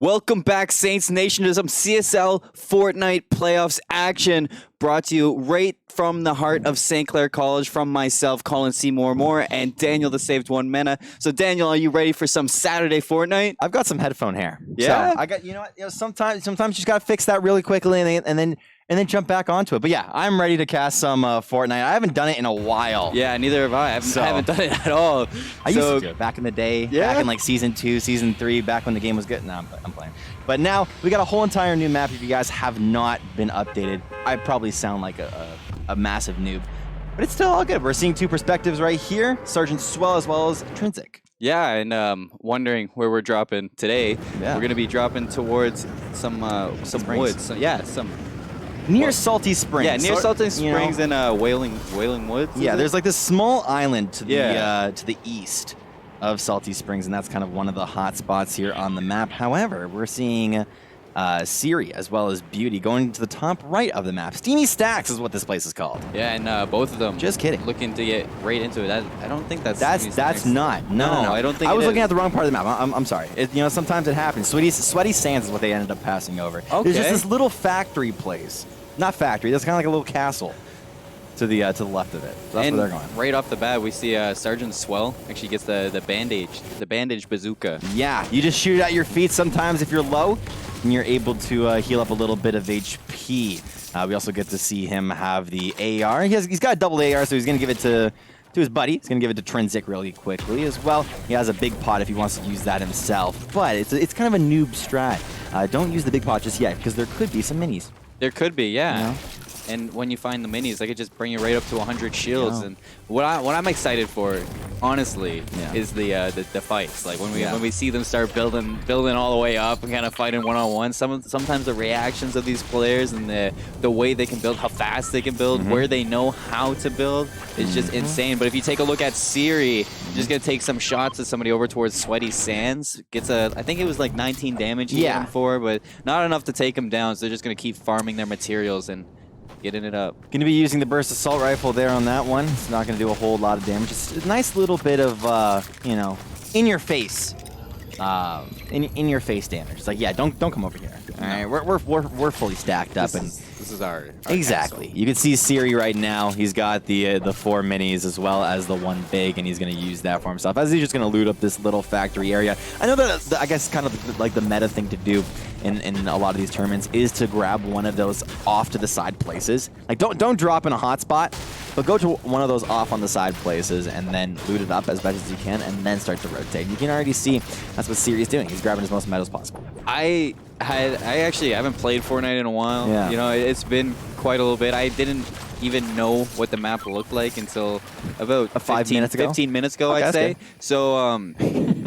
Welcome back, Saints Nation, to some CSL Fortnite playoffs action brought to you right from the heart of St. Clair College from myself, Colin Seymour Moore, and Daniel the Saved One Mena. So, Daniel, are you ready for some Saturday Fortnite? I've got some headphone hair. Yeah? So I got, you know what, sometimes you just got to fix that really quickly and then jump back onto it. But yeah, I'm ready to cast some Fortnite. I haven't done it in a while. Yeah, neither have I. I haven't done it at all. I used to do it back in the day, back in like Season 2, Season 3, back when the game was good. No, I'm playing. But now we got a whole entire new map. If you guys have not been updated, I probably sound like a massive noob. But it's still all good. We're seeing two perspectives right here, SGT.Swell as well as 1ntrinsic. Yeah, and wondering where we're dropping today. Yeah. We're going to be dropping towards some woods. So, yeah, near Salty Springs. Yeah, near Salty Springs and Wailing Woods. Yeah, there's like this small island to the east of Salty Springs, and that's kind of one of the hot spots here on the map. However, we're seeing Ciri as well as Beauty going to the top right of the map. Steamy Stacks is what this place is called. Yeah, and both of them. Just kidding. Looking to get right into it. I don't think that's. That's not. No. I don't think. I was looking at the wrong part of the map. I'm sorry. Sometimes it happens. Sweaty Sands is what they ended up passing over. Okay. There's just this little factory place. Not factory. That's kind of like a little castle to the left of it. So that's where they're going. Right off the bat, we see SGT.Swell actually gets the bandage bazooka. Yeah, you just shoot it at your feet sometimes if you're low, and you're able to heal up a little bit of HP. We also get to see him have the AR. He's got a double AR, so he's going to give it to his buddy. He's going to give it to 1ntrinsic really quickly as well. He has a big pot if he wants to use that himself, but it's kind of a noob strat. Don't use the big pot just yet, because there could be some minis. There could be, yeah. You know? And when you find the minis, they could just bring you right up to 100 shields. Yeah. And what I'm excited for, honestly, is the fights. Like when we see them start building all the way up and kind of fighting one-on-one. Sometimes the reactions of these players and the way they can build, how fast they can build, where they know how to build is just insane. But if you take a look at Ciri, just gonna take some shots at somebody over towards Sweaty Sands. Gets I think it was like 19 damage he hit him for, but not enough to take him down. So they're just gonna keep farming their materials and getting it up. Going to be using the burst assault rifle there on that one. It's not going to do a whole lot of damage. Just a nice little bit of, in your face, in your face damage. It's like, yeah, don't come over here. All right, we're fully stacked up, this is our exactly. castle. You can see Ciri right now. He's got the 4 minis as well as the 1 big, and he's going to use that for himself. As he's just going to loot up this little factory area. I know that I guess kind of like the meta thing to do in a lot of these tournaments is to grab one of those off to the side places. Like don't drop in a hot spot, but go to one of those off on the side places and then loot it up as best as you can, and then start to rotate. You can already see that's what Ciri is doing. He's grabbing as most medals possible. I actually haven't played Fortnite in a while. Yeah. You know, it's been quite a little bit. I didn't even know what the map looked like until about 15 minutes ago, okay, I'd say. Good. So,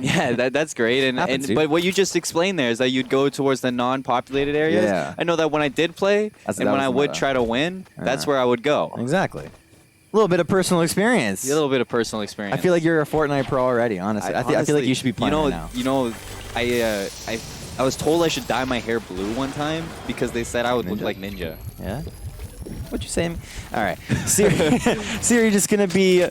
yeah, that's great. But what you just explained there is that you'd go towards the non-populated areas. Yeah. I know that when I did play and when I would try to win, that's where I would go. Exactly. A little bit of personal experience. A little bit of personal experience. I feel like you're a Fortnite pro already, honestly. I feel like you should be playing right now. You know, I was told I should dye my hair blue one time because they said I would look like Ninja. Yeah? What'd you say? All right. Ciri just going to be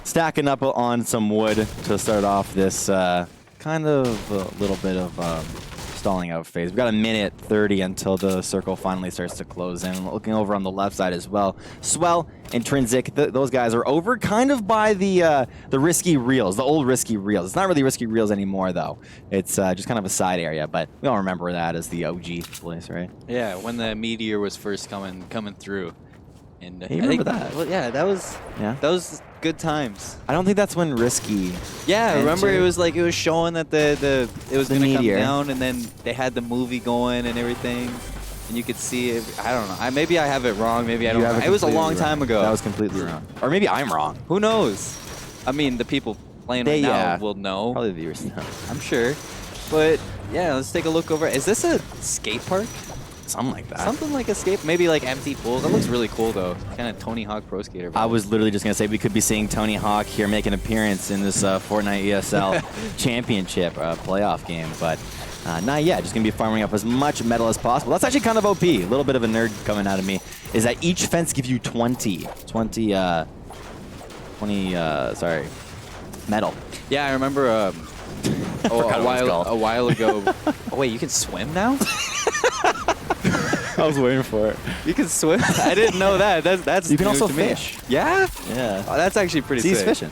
stacking up on some wood to start off this kind of a little bit of stalling out phase. We've got 1:30 until the circle finally starts to close in. Looking over on the left side as well. Swell and 1ntrinsic, those guys are over kind of by the risky reels, the old risky reels. It's not really risky reels anymore, though. It's just kind of a side area, but we all remember that as the OG place, right? Yeah, when the meteor was first coming through. And you remember that? Well, yeah, that was good times. I don't think that's when risky. Yeah, I remember it was like it was showing that it was going to come down, and then they had the movie going and everything, and you could see it. I don't know. Maybe I have it wrong. Maybe I don't know. It was a long time ago. That was completely wrong. Or maybe I'm wrong. Who knows? I mean, the people playing right now will know. Probably the viewers know. I'm sure. But yeah, let's take a look over. Is this a skate park? Something like that. Something like a skate, maybe like empty pools. That looks really cool though. Kind of Tony Hawk Pro Skater. I was literally just gonna say we could be seeing Tony Hawk here make an appearance in this Fortnite ESL Championship playoff game, but not yet. Just gonna be farming up as much metal as possible. That's actually kind of OP. A little bit of a nerd coming out of me. Is that each fence gives you 20 metal. Yeah, I remember a while ago. Oh wait, you can swim now? I was waiting for it. You can swim? I didn't know that. That's You can new also to me. fish. Yeah? Yeah. Oh, that's actually pretty He's sick. fishing.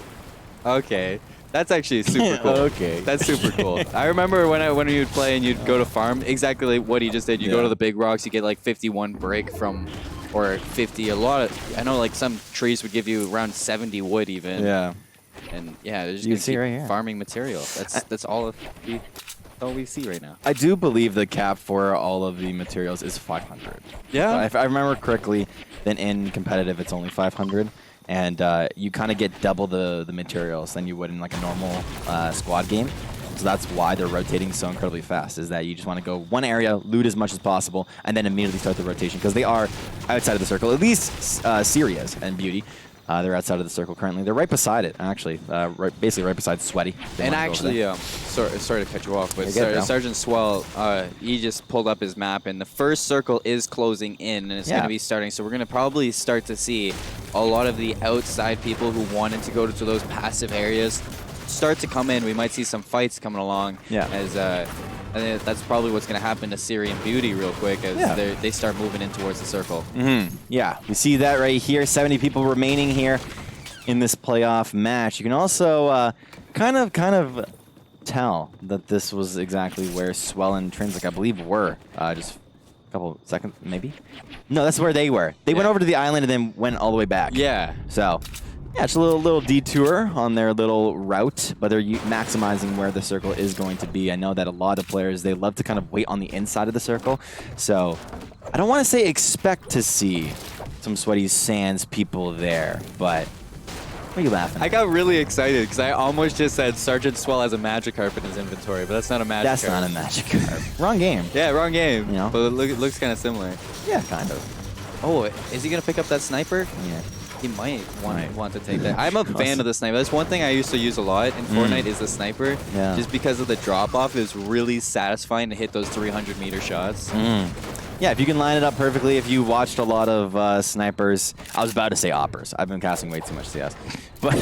Okay. That's actually super cool. Okay. That's super cool. I remember when you'd play and you'd go to farm, exactly what he just did. You go to the big rocks, you get like 51 brick from, or 50. A lot of, I know like some trees would give you around 70 wood even. Yeah. And yeah, they're just You gonna see keep right here. farming material. That's all we see right now. I do believe the cap for all of the materials is 500. Yeah. If I remember correctly, then in competitive it's only 500, and you kind of get double the materials than you would in like a normal squad game. So that's why they're rotating so incredibly fast, is that you just want to go one area, loot as much as possible, and then immediately start the rotation, because they are outside of the circle. At least Ciri is, and Beauty. They're outside of the circle currently. They're right beside it, actually. Basically right beside Sweaty. And actually, sorry to cut you off, but SGT.Swell, he just pulled up his map, and the first circle is closing in, and it's going to be starting. So we're going to probably start to see a lot of the outside people who wanted to go to those passive areas start to come in. We might see some fights coming along. Yeah. As I think that's probably what's going to happen to Ciri and Beauty real quick as they start moving in towards the circle. Yeah, we see that right here. 70 people remaining here in this playoff match. You can also kind of tell that this was exactly where Swell and 1ntrinsic, I believe, were just a couple seconds, maybe? No, that's where they were. They went over to the island and then went all the way back. Yeah. So, yeah, it's a little detour on their little route, but they're maximizing where the circle is going to be. I know that a lot of players, they love to kind of wait on the inside of the circle. So, I don't want to say expect to see some Sweaty Sands people there, but what are you laughing at? I got really excited because I almost just said SGT.Swell has a Magikarp in his inventory, but that's not a Magikarp. That's not a Magikarp. Wrong game. Yeah, wrong game. You know? But it looks kind of similar. Yeah, kind of. Oh, is he going to pick up that sniper? Yeah. He might want to take that. I'm a fan of the sniper. That's one thing I used to use a lot in Fortnite is the sniper. Yeah. Just because of the drop-off, it was really satisfying to hit those 300-meter shots. Yeah, if you can line it up perfectly, if you watched a lot of snipers, I was about to say oppers. I've been casting way too much CS. But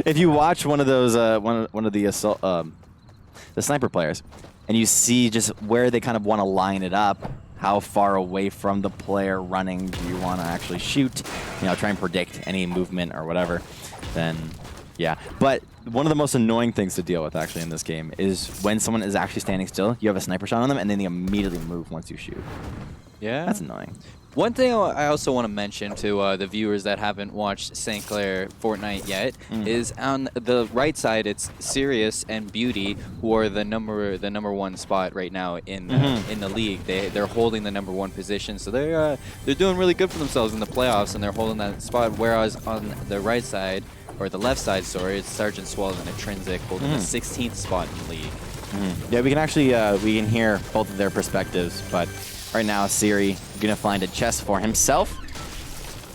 if you watch one of those, one of the assault, the sniper players, and you see just where they kind of want to line it up, how far away from the player running do you want to actually shoot, try and predict any movement or whatever, then yeah. But one of the most annoying things to deal with actually in this game is when someone is actually standing still, you have a sniper shot on them, and then they immediately move once you shoot. Yeah. That's annoying. One thing I also want to mention to the viewers that haven't watched St. Clair Fortnite yet is on the right side, it's Sirius and Beauty, who are the number one spot right now in the league. They're holding the number one position, so they're doing really good for themselves in the playoffs, and they're holding that spot. Whereas on the right side, or the left side, sorry, it's SGT.Swell and 1ntrinsic holding the 16th spot in the league. Yeah, we can actually we can hear both of their perspectives, but right now Ciri gonna find a chest for himself.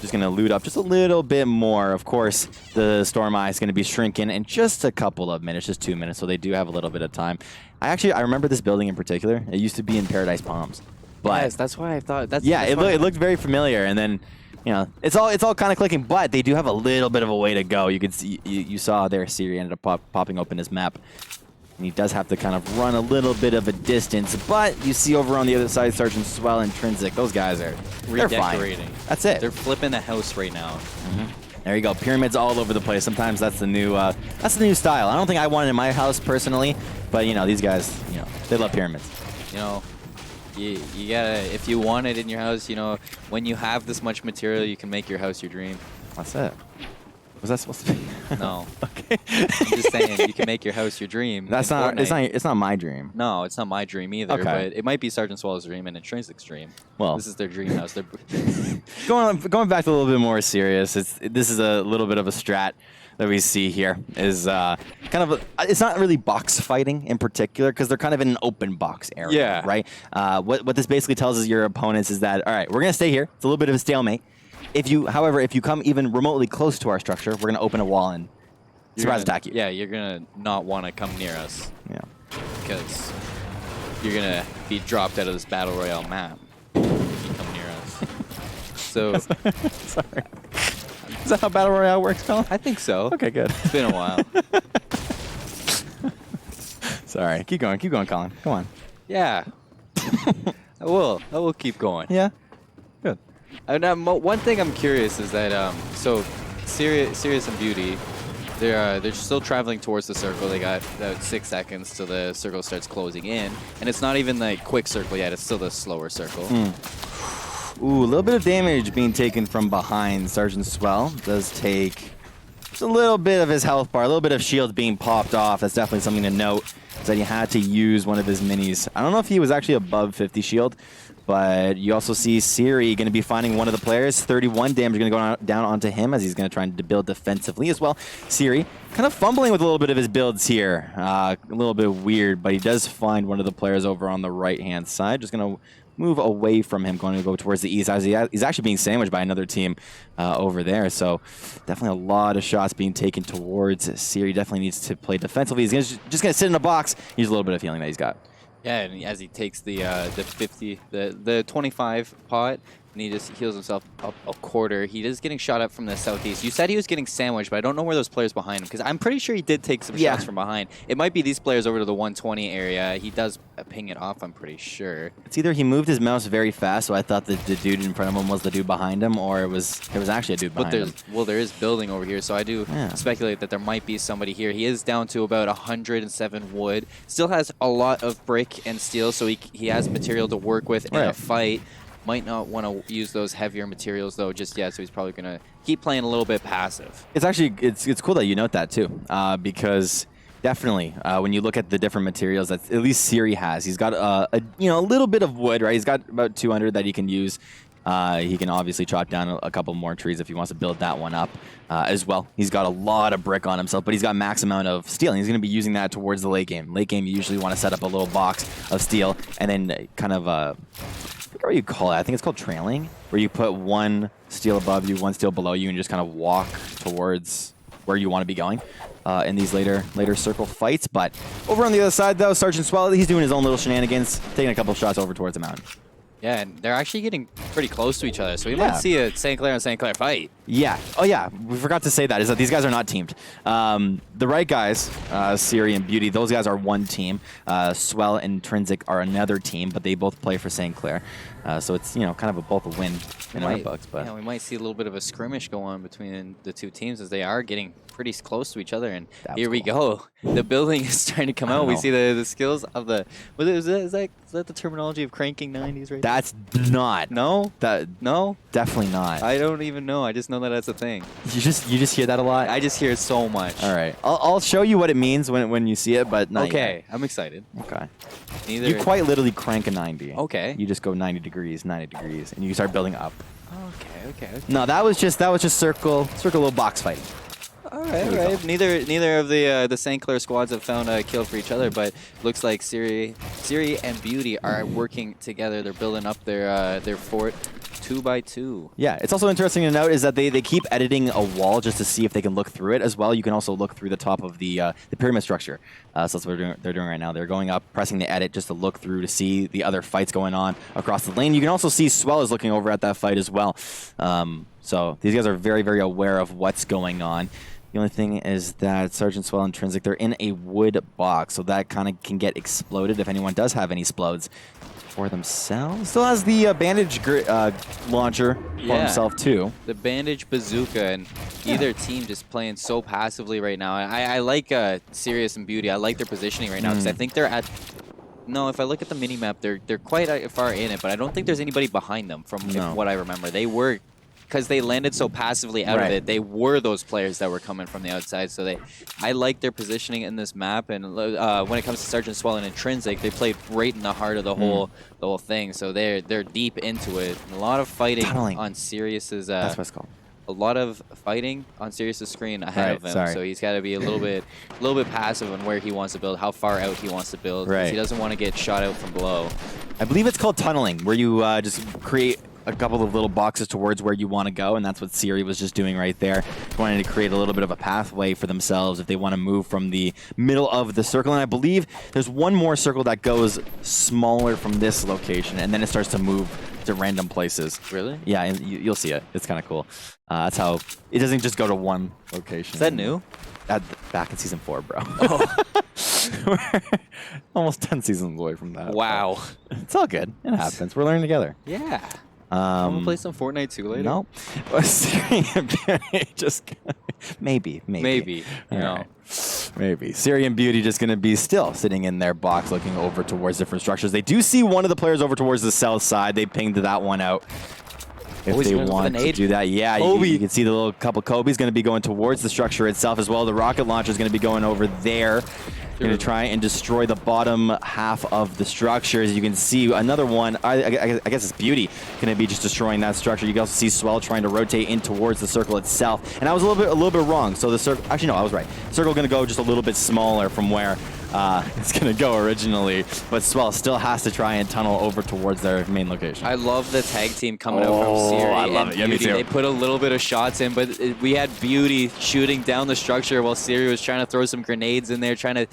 Just gonna loot up just a little bit more. Of course, the Storm Eye is gonna be shrinking in just a couple of minutes, just 2 minutes, so they do have a little bit of time. I remember this building in particular. It used to be in Paradise Palms, but yes, that's why I thought that's it looked very familiar, and then. It's all kind of clicking, but they do have a little bit of a way to go. You could see, you saw there, Ciri ended up popping open his map. And he does have to kind of run a little bit of a distance, but you see over on the other side, SGT.Swell and 1ntrinsic. Those guys they're redecorating. Fine. That's it. They're flipping the house right now. There you go. Pyramids all over the place. Sometimes that's the new style. I don't think I want it in my house personally, but these guys, they love pyramids. You gotta, if you want it in your house, when you have this much material, you can make your house your dream. That's it. Was that supposed to be? No. Okay. I'm just saying, you can make your house your dream. That's not. It's not my dream. No, it's not my dream either. Okay. But it might be SGT.Swell's dream and 1ntrinsic dream. Well, this is their dream house. They're going back to a little bit more serious. This is a little bit of a strat that we see here is it's not really box fighting in particular because they're kind of in an open box area. Yeah. Right. What this basically tells your opponents is that all right, we're gonna stay here. It's a little bit of a stalemate. However, if you come even remotely close to our structure, we're gonna open a wall and surprise attack you. Yeah, you're gonna not want to come near us. Yeah. Because you're gonna be dropped out of this battle royale map if you come near us. So. Sorry. Is that how Battle Royale works, Colin? I think so. Okay, good. It's been a while. Sorry. Keep going, Colin. Come on. Yeah. I will keep going. Yeah. Good. One thing I'm curious is that so Sirius and Beauty, they're still traveling towards the circle. They got about 6 seconds till the circle starts closing in, and it's not even the quick circle yet. It's still the slower circle. Ooh, a little bit of damage being taken from behind. SGT.Swell does take just a little bit of his health bar, a little bit of shield being popped off. That's definitely something to note, is that he had to use one of his minis. I don't know if he was actually above 50 shield, but you also see Ciri going to be finding one of the players. 31 damage going to go down onto him as he's going to try to build defensively as well. Ciri kind of fumbling with a little bit of his builds here. A little bit weird, but he does find one of the players over on the right-hand side. Just going to move away from him, going to go towards the east. He's actually being sandwiched by another team over there. So definitely a lot of shots being taken towards Ciri. Definitely needs to play defensively. He's just going to sit in a box. Use a little bit of healing that he's got. Yeah, and as he takes the 25 pot, and he just heals himself up a quarter. He is getting shot up from the southeast. You said he was getting sandwiched, but I don't know where those players behind him, because I'm pretty sure he did take some shots from behind. It might be these players over to the 120 area. He does ping it off, I'm pretty sure. It's either he moved his mouse very fast, so I thought that the dude in front of him was the dude behind him, or it was actually a dude behind him. Well, there is building over here, so I do speculate that there might be somebody here. He is down to about 107 wood. Still has a lot of brick and steel, so he has material to work with in a fight. Might not want to use those heavier materials though just yet, so he's probably going to keep playing a little bit passive. It's actually it's cool that you note that too, because definitely when you look at the different materials that at least Ciri has, he's got a little bit of wood, right? He's got about 200 that he can use. He can obviously chop down a couple more trees if he wants to build that one up as well. He's got a lot of brick on himself, but he's got max amount of steel. And he's going to be using that towards the late game. Late game, you usually want to set up a little box of steel and then kind of I forget what you call it. I think it's called trailing, where you put one steel above you, one steel below you, and just kind of walk towards where you want to be going in these later circle fights. But over on the other side, though, SGT.Swell, he's doing his own little shenanigans, taking a couple shots over towards the mountain. Yeah, and they're actually getting pretty close to each other, so we might see a St. Clair and St. Clair fight. Yeah. Oh, yeah. We forgot to say that, is that these guys are not teamed. The right guys, Ciri and Beauty, those guys are one team. Swell and 1ntrinsic are another team, but they both play for St. Clair. So it's, kind of both a win in our books. But yeah, we might see a little bit of a skirmish go on between the two teams as they are getting pretty close to each other. And here we go. The building is starting to come out. We see the skills of the... Is that the terminology of cranking 90s right That's not. No? No? Definitely not. I don't even know. I just know that that's a thing. You just hear that a lot? I just hear it so much. All right. I'll show you what it means when you see it, but not Okay. yet. I'm excited. Okay. You quite literally crank a 90. Okay. You just go 90 degrees, and you start building up. Okay. No, that was just circle little box fighting. All right. Neither of the St. Clair squads have found a kill for each other, but looks like Ciri and Beauty are working together. They're building up their fort 2 by 2. Yeah, it's also interesting to note is that they keep editing a wall just to see if they can look through it as well. You can also look through the top of the pyramid structure. So that's what they're doing right now. They're going up, pressing the edit just to look through to see the other fights going on across the lane. You can also see Swell is looking over at that fight as well. So these guys are very, very aware of what's going on. The only thing is that SGT.Swell and 1ntrinsic, they're in a wood box, so that kind of can get exploded if anyone does have any explodes for themselves. Still has the bandage launcher for himself too. The bandage bazooka, and either team just playing so passively right now. I like Sirius and Beauty. I like their positioning right now because I think they're at... No, if I look at the minimap, they're quite far in it, but I don't think there's anybody behind them from what I remember. They were... Because they landed so passively out of it, they were those players that were coming from the outside. So I like their positioning in this map. And when it comes to SGT.Swell and 1ntrinsic, they played right in the heart of the whole thing. So they're deep into it. And a lot of fighting on Sirius's. That's what it's called. A lot of fighting on Sirius's screen ahead of him. So he's got to be a little bit passive on where he wants to build, how far out he wants to build. He doesn't want to get shot out from below. I believe it's called tunneling, where you just create a couple of little boxes towards where you want to go, and that's what Ciri was just doing right there, wanting to create a little bit of a pathway for themselves if they want to move from the middle of the circle. And I believe there's one more circle that goes smaller from this location, and then it starts to move to random places. Really? Yeah, and you'll see it. It's kind of cool. That's how it doesn't just go to one location. Is that new? Back in season 4, bro. Oh. We're almost 10 seasons away from that. Wow. It's all good. It happens. We're learning together. Yeah. Want to play some Fortnite too later? No. Just maybe. Maybe. You know. Right. Maybe. Ciri and Beauty just going to be still sitting in their box looking over towards different structures. They do see one of the players over towards the south side. They pinged that one out. If they want to do that, yeah, you can see the little couple Kobe's going to be going towards the structure itself as well. The rocket launcher is going to be going over there. Going to try and destroy the bottom half of the structure. As you can see, another one, I guess it's Beauty, going to be just destroying that structure. You can also see Swell trying to rotate in towards the circle itself. And I was a little bit wrong. So the circle, actually no, I was right. Circle going to go just a little bit smaller from where it's going to go originally. But Swell still has to try and tunnel over towards their main location. I love the tag team coming out from Ciri. I love it. Yeah, me too. They put a little bit of shots in, but we had Beauty shooting down the structure while Ciri was trying to throw some grenades in there, trying to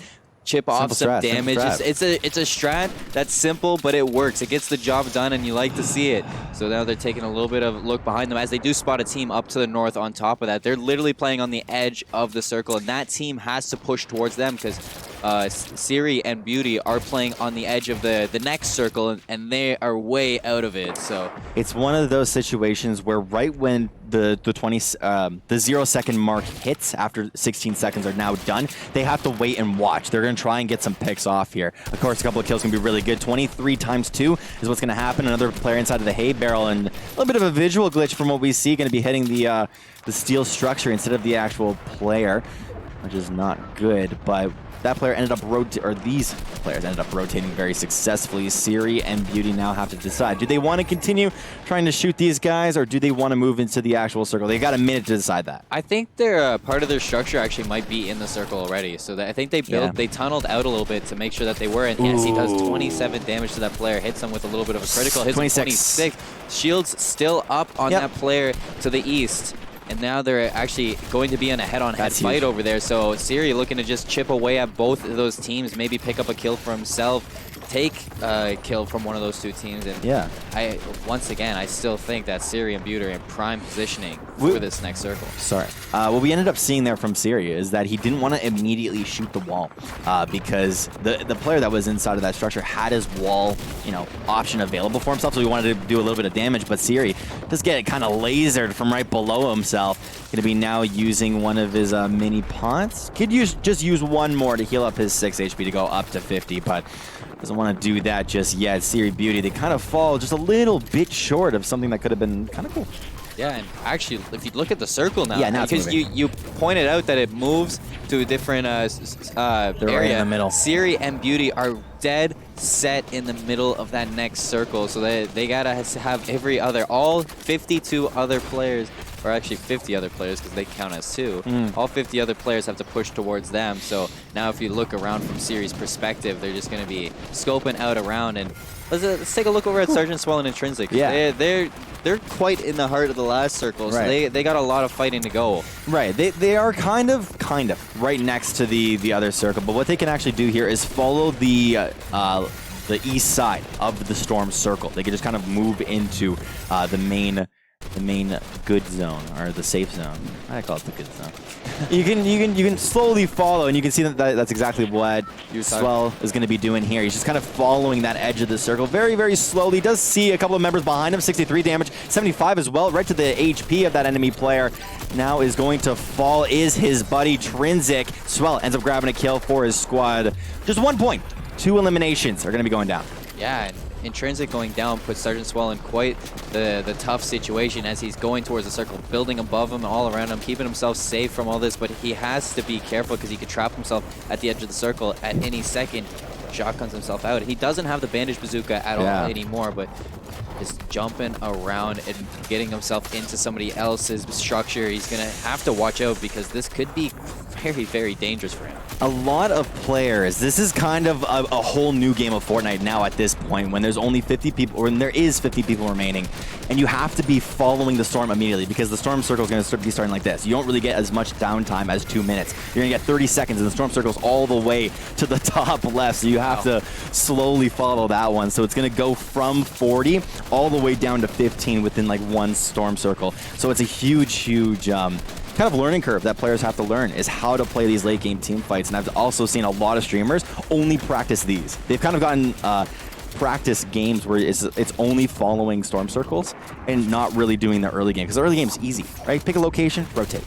chip off some damage. It's a strat that's simple, but it works. It gets the job done, and you like to see it. So now they're taking a little bit of a look behind them as they do spot a team up to the north on top of that. They're literally playing on the edge of the circle, and that team has to push towards them because Ciri and Beauty are playing on the edge of the next circle, and they are way out of it. So it's one of those situations where right when the 0-second mark hits, after 16 seconds are now done, they have to wait and watch. They're going to try and get some picks off here. Of course, a couple of kills can be really good. 23 times 2 is what's going to happen. Another player inside of the hay barrel, and a little bit of a visual glitch from what we see, going to be hitting the steel structure instead of the actual player, which is not good, but that player ended up these players ended up rotating very successfully. Ciri and Beauty now have to decide. Do they want to continue trying to shoot these guys, or do they want to move into the actual circle? They got a minute to decide that. I think their part of their structure actually might be in the circle already. So I think they tunneled out a little bit to make sure that they were in. Yes, he does 27 damage to that player. Hits him with a little bit of a critical. Hits 26. Shields still up on that player to the east. And now they're actually going to be in a head-on-head fight over there. So Ciri looking to just chip away at both of those teams, maybe pick up a kill for himself, take a kill from one of those two teams. And once again, I still think that Ciri and Beauty are in prime positioning for this next circle. What we ended up seeing there from Ciri is that he didn't want to immediately shoot the wall because the player that was inside of that structure had his wall, option available for himself. So he wanted to do a little bit of damage, but Ciri just get kind of lasered from right below himself. Going to be now using one of his mini pots. Could just use one more to heal up his 6 HP to go up to 50, but doesn't want to do that just yet. Ciri, Beauty, they kind of fall just a little bit short of something that could have been kind of cool. Yeah, and actually, if you look at the circle now, now because you pointed out that it moves to a different area. Right in the middle. Ciri and Beauty are dead set in the middle of that next circle, so they gotta have all 52 other players, or actually 50 other players because they count as 2. All 50 other players have to push towards them. So now if you look around from Ciri's perspective, they're just going to be scoping out around. And let's take a look over at SGT.Swell and 1ntrinsic. Yeah. They're quite in the heart of the last circle, so they got a lot of fighting to go. Right, they are kind of right next to the other circle, but what they can actually do here is follow the east side of the storm circle. They can just kind of move into the main good zone, or the safe zone. I call it the good zone. you can slowly follow, and you can see that's exactly what Swell is going to be doing here. He's just kind of following that edge of the circle very, very slowly. He does see a couple of members behind him, 63 damage, 75 as well, right to the HP of that enemy player. Now is going to fall is his buddy 1ntrinsic. Swell ends up grabbing a kill for his squad. Just 1 point. 2 eliminations are going to be going down. Yeah, and 1ntrinsic going down puts SGT.Swell in quite the tough situation as he's going towards the circle, building above him, all around him, keeping himself safe from all this, but he has to be careful because he could trap himself at the edge of the circle at any second. Shotguns himself out. He doesn't have the bandage bazooka at all anymore, but just jumping around and getting himself into somebody else's structure. He's going to have to watch out because this could be very, very dangerous for him. a lot of players, this is kind of a whole new game of Fortnite now at this point, when there's only 50 people, or when there is 50 people remaining, and you have to be following the storm immediately, because the storm circle is going to be starting like this. You don't really get as much downtime as 2 minutes. You're going to get 30 seconds, and the storm circle is all the way to the top left, so you have to slowly follow that one. So it's going to go from 40 all the way down to 15 within like one storm circle. So it's a huge kind of learning curve that players have to learn, is how to play these late game team fights. And I've also seen a lot of streamers only practice these. They've kind of gotten practice games where it's only following storm circles and not really doing the early game, because the early game is easy, right? Pick a location, rotate.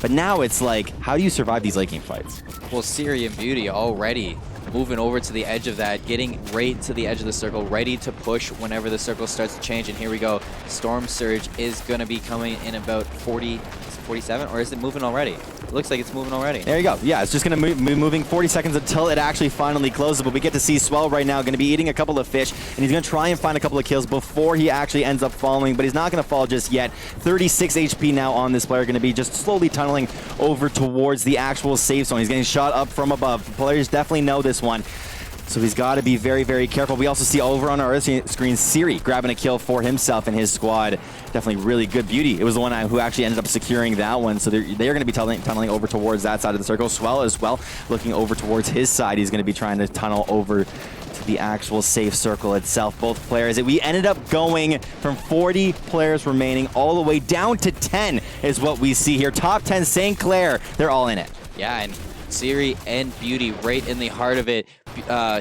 But now it's like, how do you survive these late game fights? Well, Ciri and Beauty already moving over to the edge of that, getting right to the edge of the circle, ready to push whenever the circle starts to change. And here we go. Storm Surge is going to be coming in about 47, or is it moving already? It looks like it's moving already. There you go. Yeah, it's just going to be moving 40 seconds until it actually finally closes. But we get to see Swell right now going to be eating a couple of fish, and he's going to try and find a couple of kills before he actually ends up falling. But he's not going to fall just yet. 36 HP now on this player, going to be just slowly tunneling over towards the actual safe zone. He's getting shot up from above. Players definitely know this one. So he's got to be very, very careful. We also see over on our screen Ciri grabbing a kill for himself and his squad. Definitely really good. Beauty, it was the one who actually ended up securing that one. So they're going to be tunneling over towards that side of the circle. Swell as well, looking over towards his side. He's going to be trying to tunnel over to the actual safe circle itself. Both players, we ended up going from 40 players remaining all the way down to 10 is what we see here. Top 10 St. Clair, they're all in it. Yeah, and Ciri and Beauty right in the heart of it.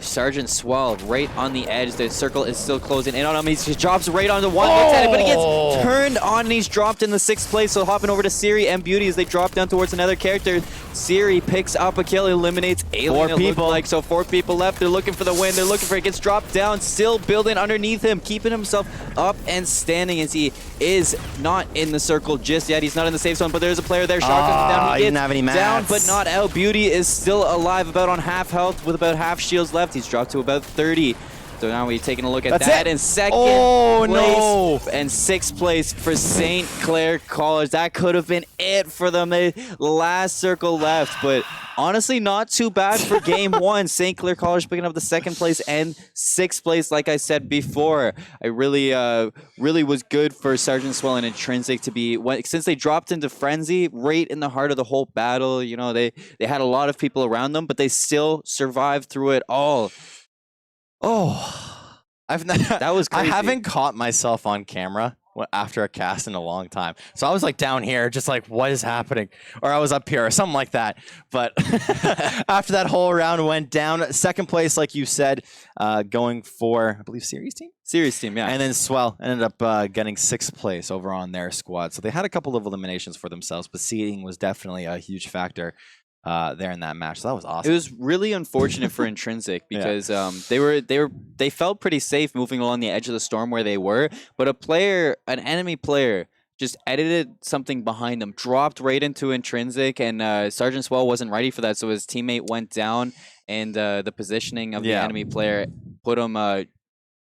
Sergeant Swell right on the edge. The circle is still closing in on him. He drops right onto one, but he gets turned on and he's dropped in the 6th place. So hopping over to Ciri and Beauty as they drop down towards another character. Ciri picks up a kill, eliminates Alien. 4 people. Like, so 4 people left. They're looking for the win. They're looking for it. Gets dropped down, still building underneath him, keeping himself up and standing as he is not in the circle just yet. He's not in the safe zone, but there's a player there. Shotgun down. He didn't have any mats. Down, but not out. Beauty is still alive, about on half health with about half shields left. He's dropped to about 30. So now we're taking a look at that. And second place and 6th place for St. Clair College. That could have been it for them. The last circle left, but honestly, not too bad for game 1. St. Clair College picking up the 2nd place and 6th place, like I said before. I really was good for Sergeant Swell and 1ntrinsic to be, since they dropped into Frenzy right in the heart of the whole battle. You know, they had a lot of people around them, but they still survived through it all. Oh, that was crazy. I haven't caught myself on camera after a cast in a long time. So I was like down here, just like, what is happening? Or I was up here or something like that. But after that whole round went down, 2nd place, like you said, going for, I believe, Ciri's team? Ciri's team, yeah. And then Swell ended up getting 6th place over on their squad. So they had a couple of eliminations for themselves, but seeding was definitely a huge factor there in that match. So that was awesome. It was really unfortunate for 1ntrinsic because they felt pretty safe moving along the edge of the storm where they were, but an enemy player just edited something behind them, dropped right into 1ntrinsic, and Sergeant Swell wasn't ready for that, so his teammate went down, and the positioning of the enemy player put him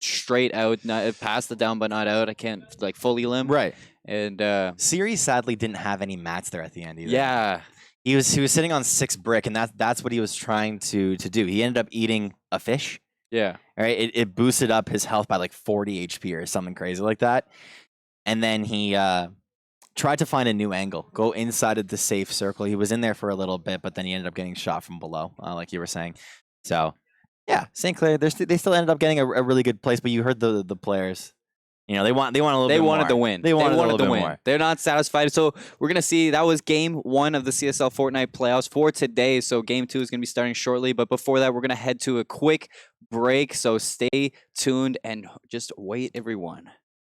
straight out, past the down but not out. I can't like fully limb. Right. And Ciri sadly didn't have any mats there at the end either. Yeah. He was sitting on 6 brick, and that's what he was trying to do. He ended up eating a fish. Yeah. Right. It boosted up his health by like 40 HP or something crazy like that. And then he tried to find a new angle, go inside of the safe circle. He was in there for a little bit, but then he ended up getting shot from below, like you were saying. So, yeah, St. Clair, they still ended up getting a really good place. But you heard the players. You know, they wanted a little bit more. They wanted the win. They wanted a little bit more. They're not satisfied. So we're going to see, that was game 1 of the CSL Fortnite playoffs for today. So game 2 is going to be starting shortly. But before that, we're going to head to a quick break. So stay tuned and just wait, everyone.